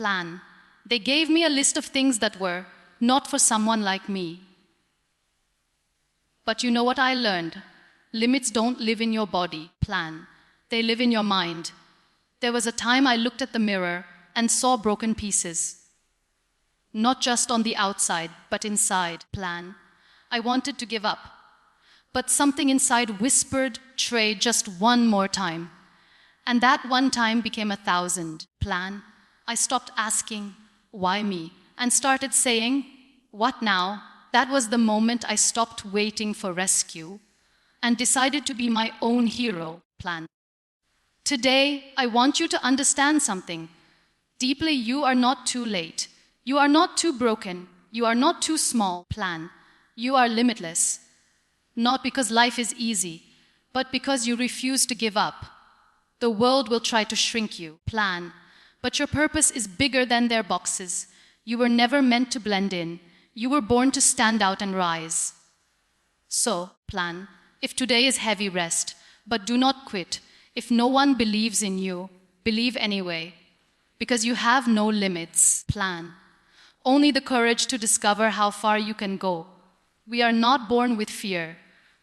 plan. They gave me a list of things that were not for someone like me. But you know what I learned? Limits don't live in your body, plan. They live in your mind. There was a time I looked at the mirror and saw broken pieces. Not just on the outside, but inside, plan. I wanted to give up. But something inside whispered, try just one more time. And that one time became 1,000, plan. I stopped asking, why me? And started saying, what now? That was the moment I stopped waiting for rescue and decided to be my own hero, plan. Today, I want you to understand something. Deeply, you are not too late. You are not too broken. You are not too small, plan. You are limitless. Not because life is easy, but because you refuse to give up. The world will try to shrink you, plan. But your purpose is bigger than their boxes. You were never meant to blend in. You were born to stand out and rise. So, plan. If today is heavy, rest. But do not quit. If no one believes in you, believe anyway. Because you have no limits, plan. Only the courage to discover how far you can go. We are not born with fear.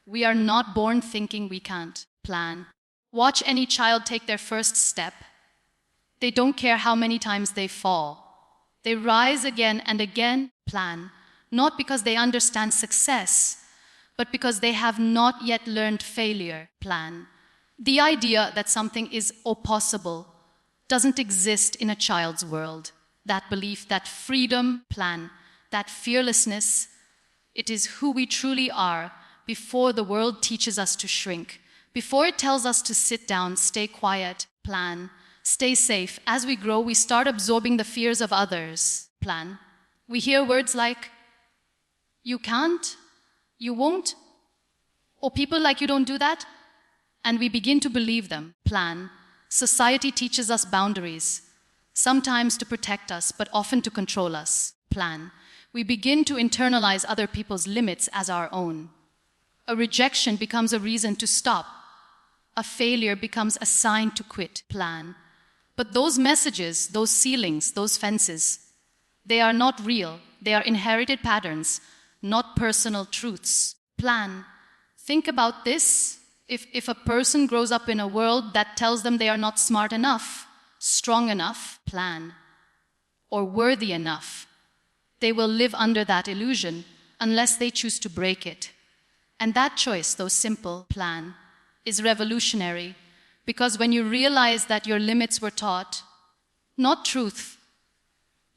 We are not born thinking we can't, plan. Watch any child take their first step. They don't care how many times they fall. They rise again and again, plan. Not because they understand success, but because they have not yet learned failure, plan. The idea that something is possible doesn't exist in a child's world. That belief, that freedom, plan, that fearlessness, it is who we truly are before the world teaches us to shrink, before it tells us to sit down, stay quiet, plan, stay safe. As we grow, we start absorbing the fears of others, plan. We hear words like, you can't, you won't, or people like you don't do that, and we begin to believe them, plan. Society teaches us boundaries, sometimes to protect us, but often to control us, plan. We begin to internalize other people's limits as our own. A rejection becomes a reason to stop. A failure becomes a sign to quit, plan. But those messages, those ceilings, those fences, they are not real. They are inherited patterns, not personal truths, plan. Think about this. If a person grows up in a world that tells them they are not smart enough, strong enough, plan, or worthy enough, they will live under that illusion unless they choose to break it. And that choice, though simple, plan, is revolutionary, because when you realize that your limits were taught, not truth,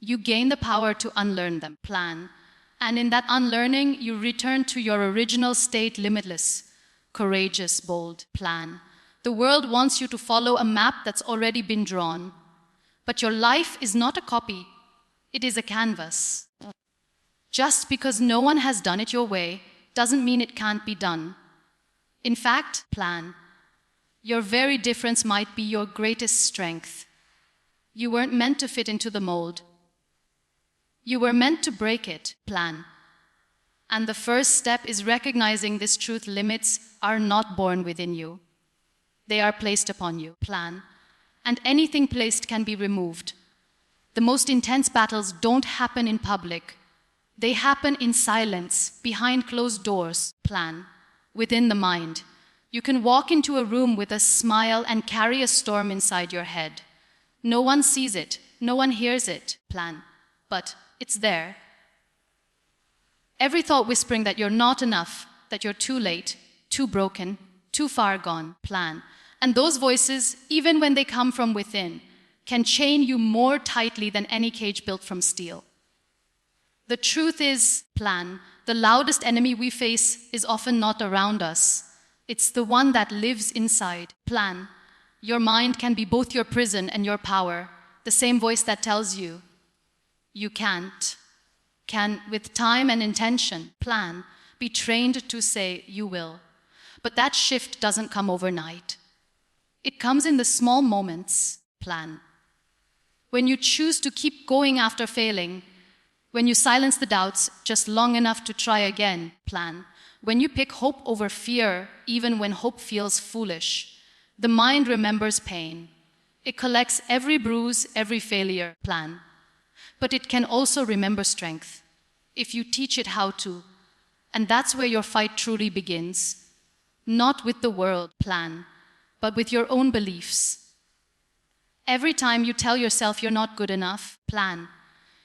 you gain the power to unlearn them, plan. And in that unlearning, you return to your original state, limitless, courageous, bold, plan. The world wants you to follow a map that's already been drawn. But your life is not a copy. It is a canvas. Just because no one has done it your way doesn't mean it can't be done. In fact, plan. Your very difference might be your greatest strength. You weren't meant to fit into the mold. You were meant to break it, plan. And the first step is recognizing this truth: limits are not born within you. They are placed upon you, plan. And anything placed can be removed. The most intense battles don't happen in public. They happen in silence, behind closed doors, plan, within the mind. You can walk into a room with a smile and carry a storm inside your head. No one sees it, no one hears it, plan, but it's there. Every thought whispering that you're not enough, that you're too late, too broken, too far gone, plan. And those voices, even when they come from within, can chain you more tightly than any cage built from steel. The truth is, plan, the loudest enemy we face is often not around us. It's the one that lives inside, plan. Your mind can be both your prison and your power, the same voice that tells you, you can't, can, with time and intention, plan, be trained to say, you will. But that shift doesn't come overnight. It comes in the small moments, plan. When you choose to keep going after failing, when you silence the doubts just long enough to try again, plan. When you pick hope over fear, even when hope feels foolish, the mind remembers pain. It collects every bruise, every failure, plan. But it can also remember strength, if you teach it how to. And that's where your fight truly begins. Not with the world plan, but with your own beliefs. Every time you tell yourself you're not good enough, plan,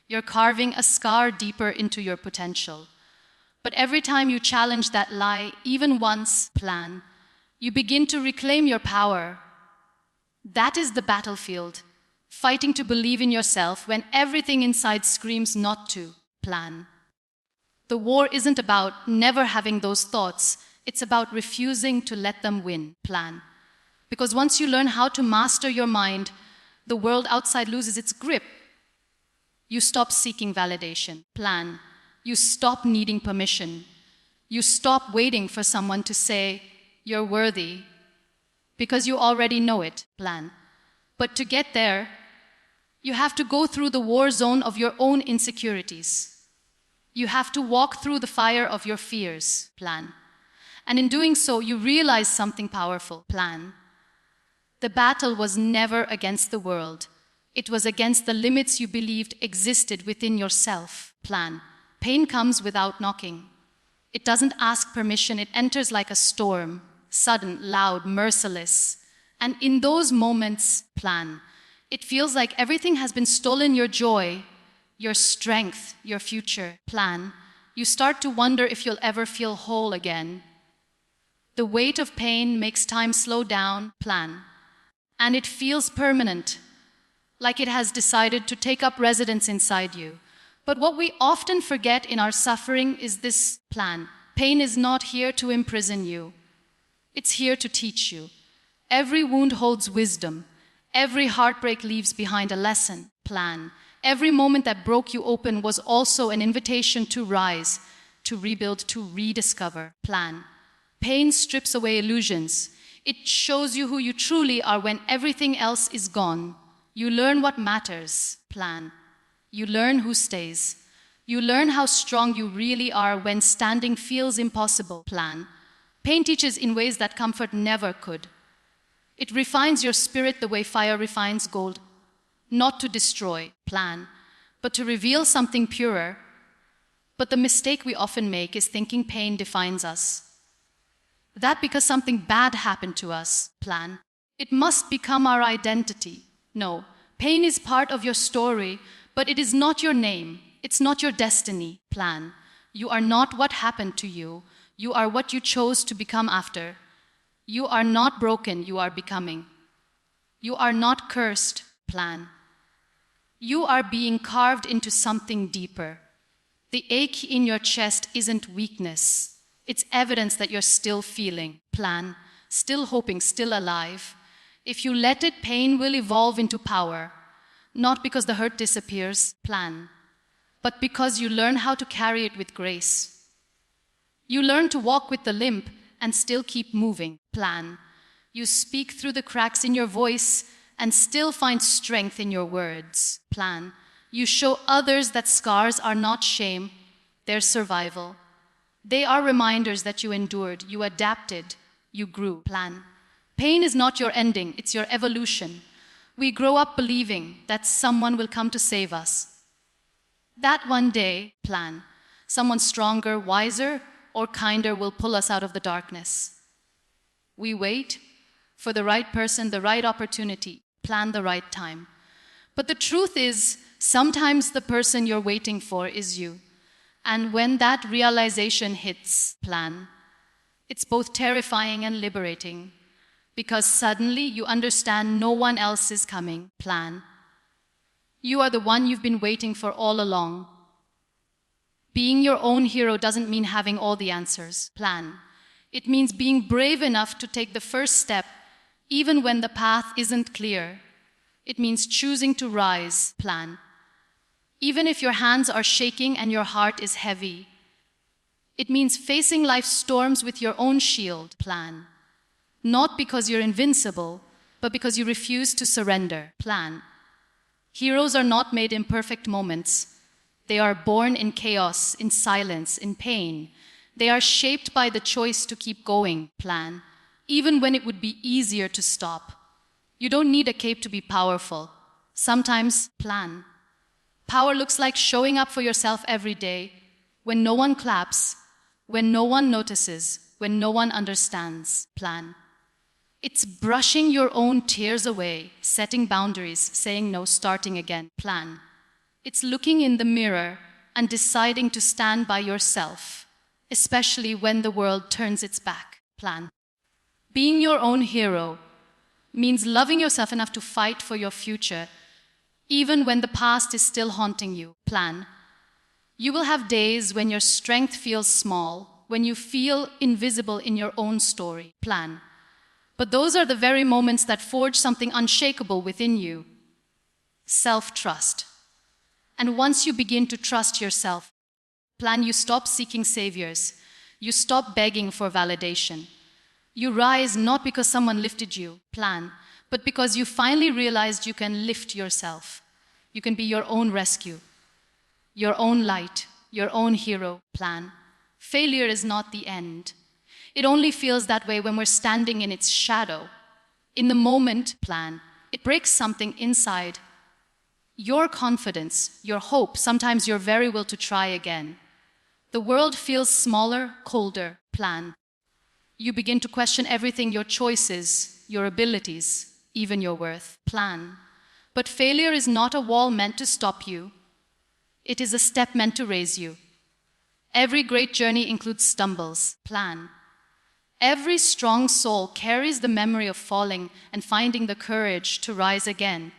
you're carving a scar deeper into your potential. But every time you challenge that lie, even once, plan, you begin to reclaim your power. That is the battlefield, fighting to believe in yourself when everything inside screams not to, plan. The war isn't about never having those thoughts, it's about refusing to let them win, plan. Because once you learn how to master your mind, the world outside loses its grip. You stop seeking validation, plan. You stop needing permission. You stop waiting for someone to say, you're worthy, because you already know it, plan. But to get there, you have to go through the war zone of your own insecurities. You have to walk through the fire of your fears, plan. And in doing so, you realize something powerful, plan. The battle was never against the world. It was against the limits you believed existed within yourself, plan. Pain comes without knocking. It doesn't ask permission, it enters like a storm, sudden, loud, merciless. And in those moments, plan, it feels like everything has been stolen: your joy, your strength, your future, plan. You start to wonder if you'll ever feel whole again. The weight of pain makes time slow down, plan. And it feels permanent, like it has decided to take up residence inside you. But what we often forget in our suffering is this, plan. Pain is not here to imprison you. It's here to teach you. Every wound holds wisdom. Every heartbreak leaves behind a lesson, plan. Every moment that broke you open was also an invitation to rise, to rebuild, to rediscover, plan. Pain strips away illusions. It shows you who you truly are when everything else is gone. You learn what matters, plan. You learn who stays. You learn how strong you really are when standing feels impossible, plan. Pain teaches in ways that comfort never could. It refines your spirit the way fire refines gold, not to destroy, plan, but to reveal something purer. But the mistake we often make is thinking pain defines us. That because something bad happened to us, plan, it must become our identity. No, pain is part of your story, but it is not your name. It's not your destiny, plan. You are not what happened to you. You are what you chose to become after. You are not broken, you are becoming. You are not cursed, plan. You are being carved into something deeper. The ache in your chest isn't weakness. It's evidence that you're still feeling, plan, still hoping, still alive. If you let it, pain will evolve into power, not because the hurt disappears, plan, but because you learn how to carry it with grace. You learn to walk with the limp and still keep moving, plan. You speak through the cracks in your voice and still find strength in your words, plan. You show others that scars are not shame, they're survival. They are reminders that you endured, you adapted, you grew, plan. Pain is not your ending, it's your evolution. We grow up believing that someone will come to save us. That one day, plan, someone stronger, wiser, or kinder will pull us out of the darkness. We wait for the right person, the right opportunity, plan the right time. But the truth is, sometimes the person you're waiting for is you. And when that realization hits, plan, it's both terrifying and liberating, because suddenly you understand no one else is coming, plan. You are the one you've been waiting for all along. Being your own hero doesn't mean having all the answers, plan. It means being brave enough to take the first step, even when the path isn't clear. It means choosing to rise, plan. Even if your hands are shaking and your heart is heavy. It means facing life's storms with your own shield, plan. Not because you're invincible, but because you refuse to surrender, plan. Heroes are not made in perfect moments. They are born in chaos, in silence, in pain. They are shaped by the choice to keep going, plan, even when it would be easier to stop. You don't need a cape to be powerful. Sometimes, plan. Power looks like showing up for yourself every day, when no one claps, when no one notices, when no one understands. Plan. It's brushing your own tears away, setting boundaries, saying no, starting again. Plan. It's looking in the mirror and deciding to stand by yourself, especially when the world turns its back. Plan. Being your own hero means loving yourself enough to fight for your future, even when the past is still haunting you. Plan. You will have days when your strength feels small, when you feel invisible in your own story. Plan. But those are the very moments that forge something unshakable within you. Self-trust. And once you begin to trust yourself, plan, you stop seeking saviors. You stop begging for validation. You rise not because someone lifted you, plan, but because you finally realized you can lift yourself. You can be your own rescue, your own light, your own hero. Plan. Failure is not the end. It only feels that way when we're standing in its shadow. In the moment, plan, it breaks something inside. Your confidence, your hope, sometimes your very will to try again. The world feels smaller, colder. Plan. You begin to question everything, your choices, your abilities, even your worth. Plan. But failure is not a wall meant to stop you. It is a step meant to raise you. Every great journey includes stumbles. Plan. Every strong soul carries the memory of falling and finding the courage to rise again.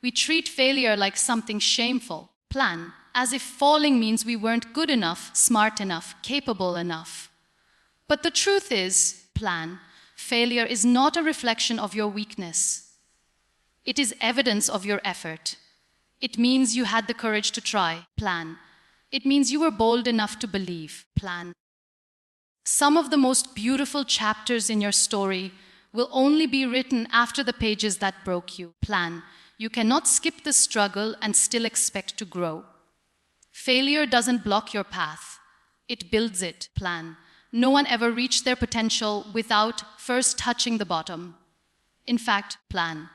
We treat failure like something shameful. Plan. As if falling means we weren't good enough, smart enough, capable enough. But the truth is, plan, failure is not a reflection of your weakness. It is evidence of your effort. It means you had the courage to try. Plan. It means you were bold enough to believe. Plan. Some of the most beautiful chapters in your story will only be written after the pages that broke you. Plan. You cannot skip the struggle and still expect to grow. Failure doesn't block your path. It builds it. Plan. No one ever reached their potential without first touching the bottom. In fact, plan.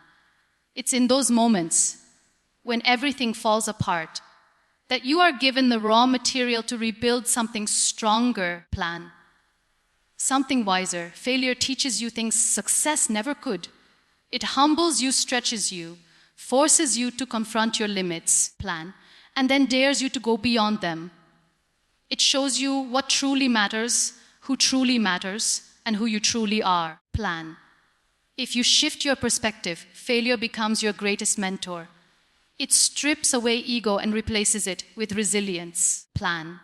It's in those moments when everything falls apart that you are given the raw material to rebuild something stronger. Plan. Something wiser. Failure teaches you things success never could. It humbles you, stretches you, forces you to confront your limits. Plan. And then dares you to go beyond them. It shows you what truly matters, who truly matters, and who you truly are. Plan. If you shift your perspective, failure becomes your greatest mentor. It strips away ego and replaces it with resilience. Plan.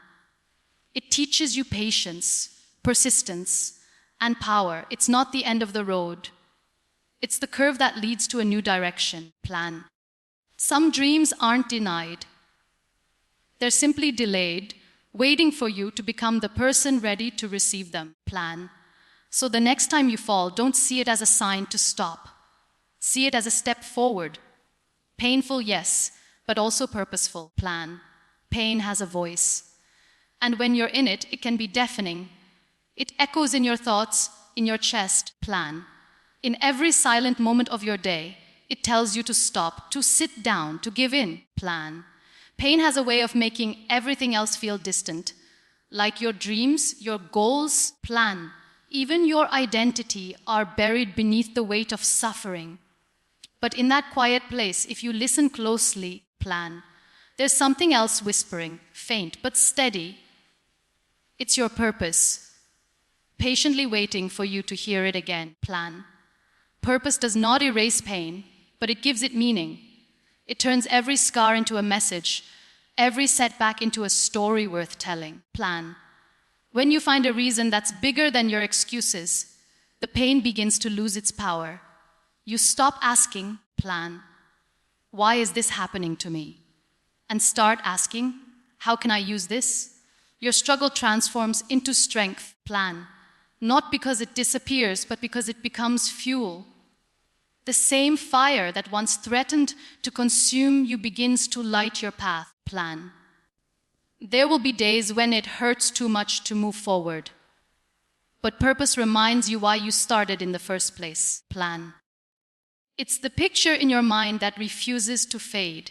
It teaches you patience, persistence, and power. It's not the end of the road. It's the curve that leads to a new direction. Plan. Some dreams aren't denied. They're simply delayed, waiting for you to become the person ready to receive them. Plan. So the next time you fall, don't see it as a sign to stop. See it as a step forward. Painful, yes, but also purposeful. Plan. Pain has a voice. And when you're in it, it can be deafening. It echoes in your thoughts, in your chest. Plan. In every silent moment of your day, it tells you to stop, to sit down, to give in. Plan. Pain has a way of making everything else feel distant. Like your dreams, your goals. Plan. Even your identity are buried beneath the weight of suffering. But in that quiet place, if you listen closely, plan, there's something else whispering, faint but steady. It's your purpose, patiently waiting for you to hear it again. Plan. Purpose does not erase pain, but it gives it meaning. It turns every scar into a message, every setback into a story worth telling. Plan. When you find a reason that's bigger than your excuses, the pain begins to lose its power. You stop asking, plan, why is this happening to me? And start asking, how can I use this? Your struggle transforms into strength. Plan. Not because it disappears, but because it becomes fuel. The same fire that once threatened to consume you begins to light your path. Plan. There will be days when it hurts too much to move forward. But purpose reminds you why you started in the first place. Plan. It's the picture in your mind that refuses to fade.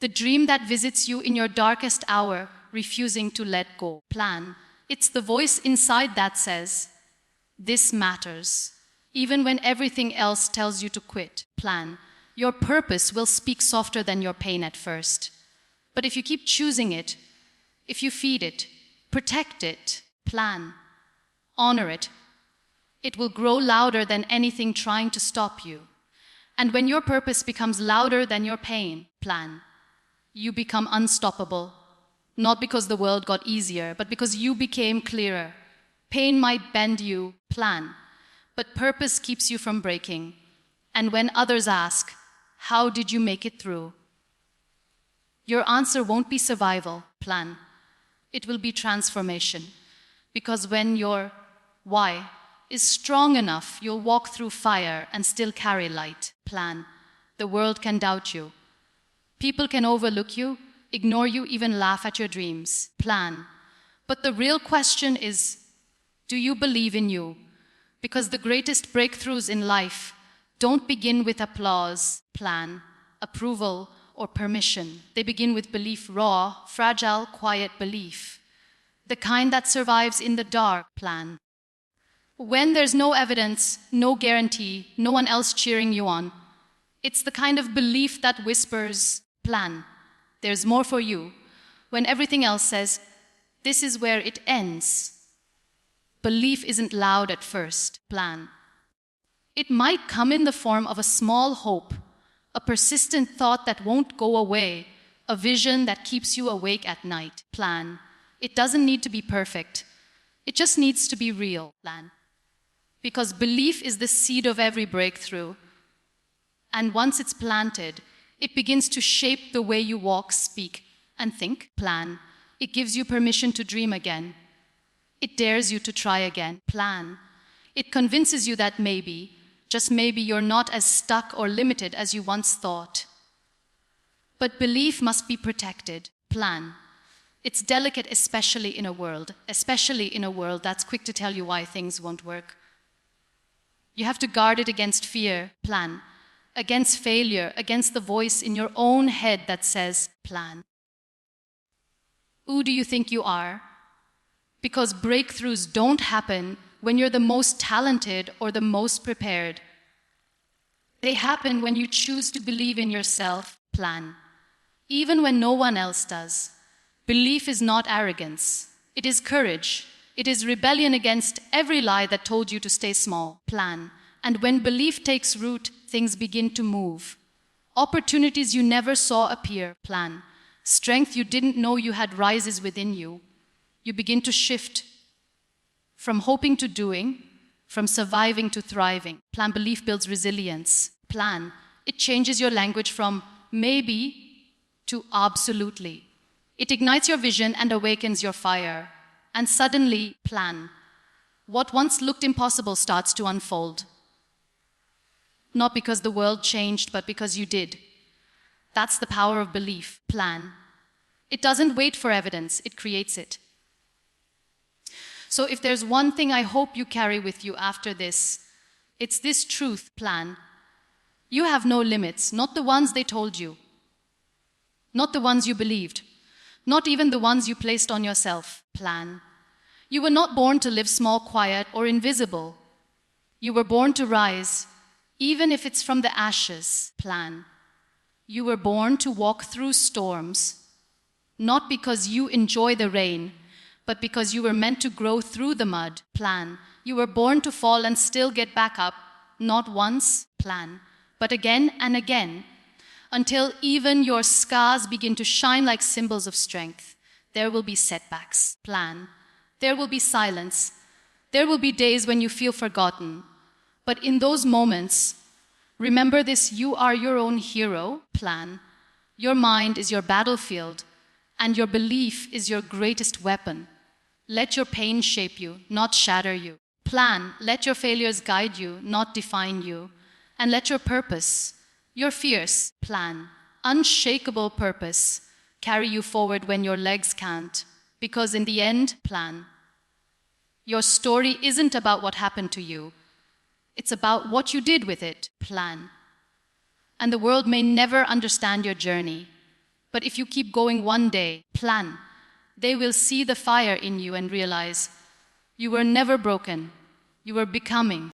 The dream that visits you in your darkest hour, refusing to let go. Plan. It's the voice inside that says, this matters. Even when everything else tells you to quit. Plan. Your purpose will speak softer than your pain at first. But if you keep choosing it, if you feed it, protect it, plan, honor it, it will grow louder than anything trying to stop you. And when your purpose becomes louder than your pain, plan, you become unstoppable. Not because the world got easier, but because you became clearer. Pain might bend you, plan, but purpose keeps you from breaking. And when others ask, how did you make it through? Your answer won't be survival, plan. It will be transformation. Because when your why is strong enough, you'll walk through fire and still carry light, plan. The world can doubt you. People can overlook you, ignore you, even laugh at your dreams, plan. But the real question is, do you believe in you? Because the greatest breakthroughs in life don't begin with applause, plan, approval, or permission. They begin with belief, raw, fragile, quiet belief. The kind that survives in the dark, plan. When there's no evidence, no guarantee, no one else cheering you on, it's the kind of belief that whispers, plan, there's more for you, when everything else says, this is where it ends. Belief isn't loud at first, plan. It might come in the form of a small hope, a persistent thought that won't go away, a vision that keeps you awake at night, plan. It doesn't need to be perfect. It just needs to be real, plan. Because belief is the seed of every breakthrough. And once it's planted, it begins to shape the way you walk, speak, and think, plan. It gives you permission to dream again. It dares you to try again, plan. It convinces you that maybe, just maybe, you're not as stuck or limited as you once thought. But belief must be protected, plan. It's delicate, especially in a world that's quick to tell you why things won't work. You have to guard it against fear, plan, against failure, against the voice in your own head that says, plan. Who do you think you are? Because breakthroughs don't happen when you're the most talented or the most prepared. They happen when you choose to believe in yourself, plan, even when no one else does. Belief is not arrogance. It is courage. It is rebellion against every lie that told you to stay small, plan. And when belief takes root, things begin to move. Opportunities you never saw appear, plan. Strength you didn't know you had rises within you. You begin to shift from hoping to doing, from surviving to thriving. Plan. Belief builds resilience. Plan. It changes your language from maybe to absolutely. It ignites your vision and awakens your fire. And suddenly, plan. What once looked impossible starts to unfold. Not because the world changed, but because you did. That's the power of belief, plan. It doesn't wait for evidence, it creates it. So if there's one thing I hope you carry with you after this, it's this truth, plan. You have no limits, not the ones they told you, not the ones you believed, not even the ones you placed on yourself, plan. You were not born to live small, quiet, or invisible. You were born to rise, even if it's from the ashes, plan. You were born to walk through storms, not because you enjoy the rain, but because you were meant to grow through the mud, plan. You were born to fall and still get back up, not once, plan, but again and again, until even your scars begin to shine like symbols of strength. There will be setbacks, plan. There will be silence. There will be days when you feel forgotten. But in those moments, remember this: you are your own hero, plan. Your mind is your battlefield, and your belief is your greatest weapon. Let your pain shape you, not shatter you. Plan. Let your failures guide you, not define you. And let your purpose, your fierce, plan, unshakable purpose, carry you forward when your legs can't. Because in the end, plan. Your story isn't about what happened to you. It's about what you did with it, plan. And the world may never understand your journey, But if you keep going one day, plan, they will see the fire in you and realize you were never broken. You were becoming.